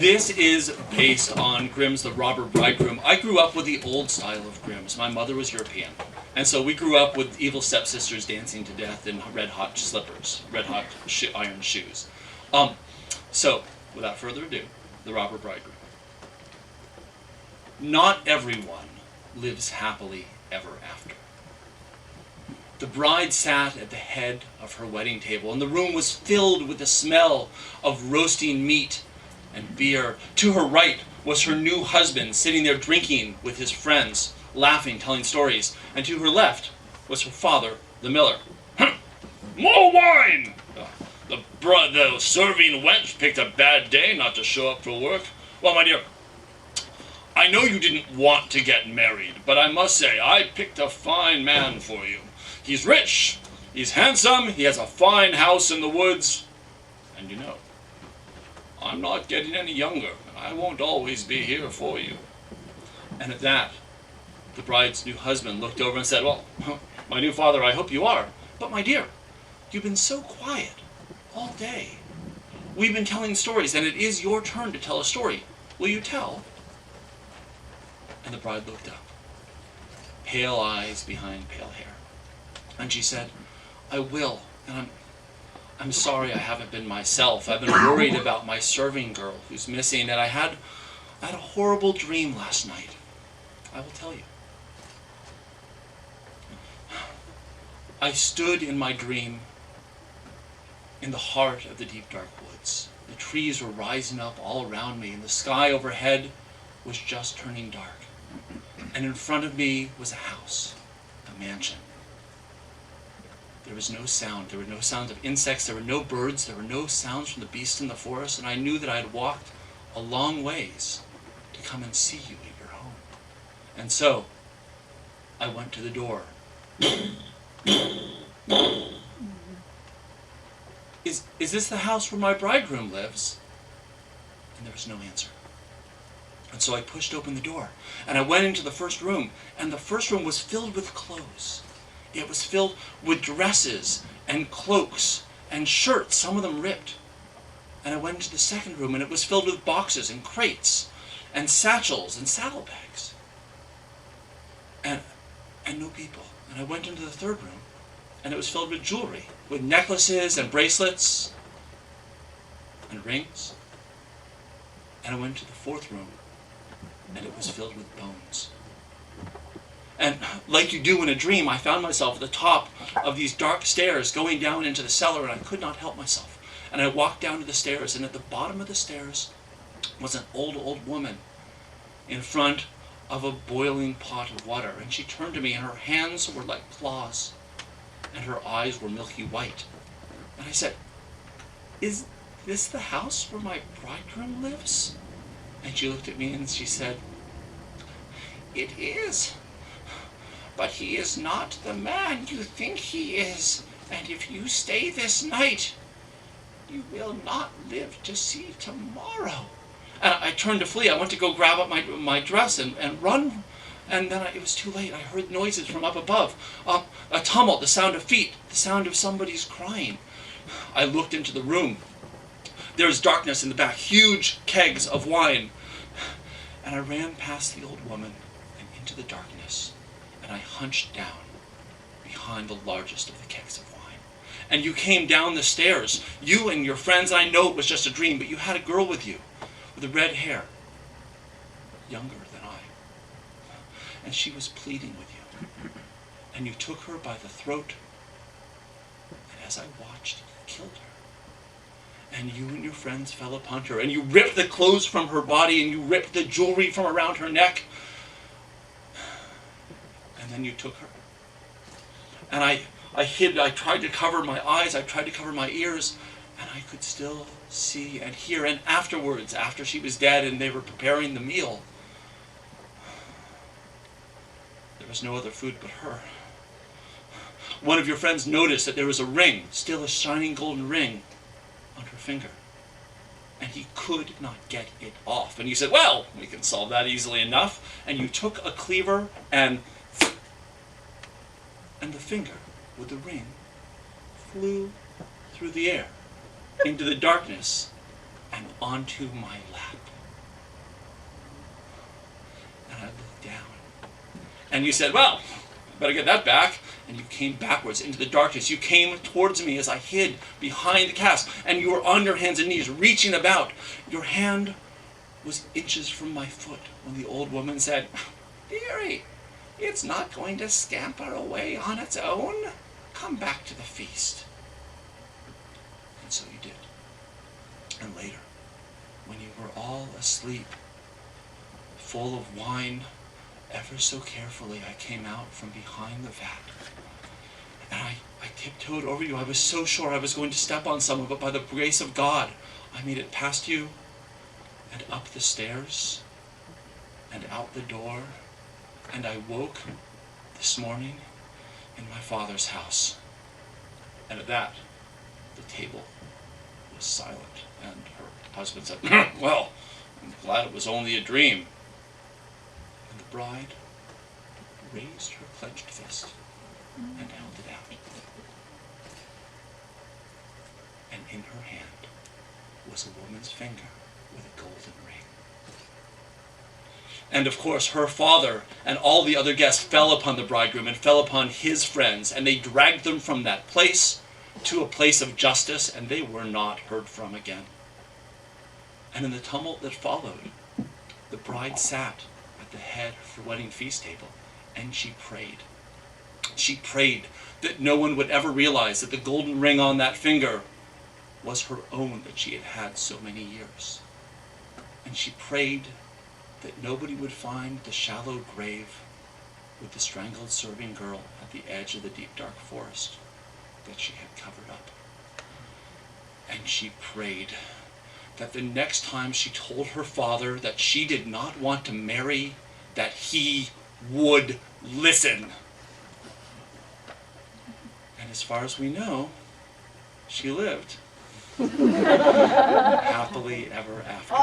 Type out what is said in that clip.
This is based on Grimm's The Robber Bridegroom. I grew up with the old style of Grimm's. My mother was European. And so we grew up with evil stepsisters dancing to death in red-hot slippers, red-hot iron shoes. So, without further ado, The Robber Bridegroom. Not everyone lives happily ever after. The bride sat at the head of her wedding table, and the room was filled with the smell of roasting meat and beer. To her right was her new husband sitting there drinking with his friends, laughing, telling stories. And to her left was her father, the miller. More wine! The serving wench picked a bad day not to show up for work. Well, my dear, I know you didn't want to get married, but I must say, I picked a fine man for you. He's rich, he's handsome, he has a fine house in the woods, and you know, I'm not getting any younger, and I won't always be here for you. And at that, the bride's new husband looked over and said, well, my new father, I hope you are, but my dear, you've been so quiet all day. We've been telling stories, and it is your turn to tell a story. Will you tell? And the bride looked up, pale eyes behind pale hair. And she said, I will, and I'm sorry I haven't been myself. I've been worried about my serving girl who's missing, and I had a horrible dream last night. I will tell you. I stood in my dream in the heart of the deep dark woods. The trees were rising up all around me, and the sky overhead was just turning dark. And in front of me was a house, a mansion. There was no sound. There were no sounds of insects. There were no birds. There were no sounds from the beasts in the forest. And I knew that I had walked a long ways to come and see you at your home. And so I went to the door. Is this the house where my bridegroom lives? And there was no answer. And so I pushed open the door, and I went into the first room, and the first room was filled with clothes. It was filled with dresses and cloaks and shirts, some of them ripped. And I went into the second room, and it was filled with boxes and crates and satchels and saddlebags. And no people. And I went into the third room, and it was filled with jewelry, with necklaces and bracelets and rings. And I went to the fourth room, and it was filled with bones. And like you do in a dream, I found myself at the top of these dark stairs going down into the cellar, and I could not help myself. And I walked down to the stairs, and at the bottom of the stairs was an old woman in front of a boiling pot of water. And she turned to me, and her hands were like claws, and her eyes were milky white. And I said, is this the house where my bridegroom lives? And she looked at me and she said, it is. But he is not the man you think he is. And if you stay this night, you will not live to see tomorrow. And I turned to flee. I went to go grab up my dress and run. And then it was too late. I heard noises from up above. A tumult, the sound of feet, the sound of somebody's crying. I looked into the room. There was darkness in the back, huge kegs of wine. And I ran past the old woman and into the darkness. And I hunched down behind the largest of the kegs of wine. And you came down the stairs. You and your friends, I know it was just a dream, but you had a girl with you with the red hair, younger than I. And she was pleading with you. And you took her by the throat. And as I watched, you killed her. And you and your friends fell upon her. And you ripped the clothes from her body. And you ripped the jewelry from around her neck. And then you took her. And I hid, I tried to cover my eyes, I tried to cover my ears, and I could still see and hear. And afterwards, after she was dead and they were preparing the meal, there was no other food but her. One of your friends noticed that there was a ring, still a shining golden ring, on her finger. And he could not get it off. And you said, well, we can solve that easily enough. And you took a cleaver and the finger with the ring flew through the air into the darkness and onto my lap. And you said, well, I better get that back. And you came backwards into the darkness. You came towards me as I hid behind the cask, and you were on your hands and knees, reaching about. Your hand was inches from my foot when the old woman said, "Dearie, it's not going to scamper away on its own. Come back to the feast." And so you did. And later, when you were all asleep, full of wine, ever so carefully I came out from behind the vat. And I tiptoed over you. I was so sure I was going to step on someone, but by the grace of God, I made it past you and up the stairs and out the door. And I woke this morning in my father's house. And at that, the table was silent. And her husband said, "Well, I'm glad it was only a dream." And the bride raised her clenched fist and held it out. And in her hand was a woman's finger with a golden ring. And of course, her father and all the other guests fell upon the bridegroom and fell upon his friends, and they dragged them from that place to a place of justice, and they were not heard from again. And in the tumult that followed, the bride sat at the head of her wedding feast table, and she prayed. She prayed that no one would ever realize that the golden ring on that finger was her own that she had had so many years. And she prayed that nobody would find the shallow grave with the strangled serving girl at the edge of the deep dark forest that she had covered up. And she prayed that the next time she told her father that she did not want to marry, that he would listen. And as far as we know, she lived happily ever after.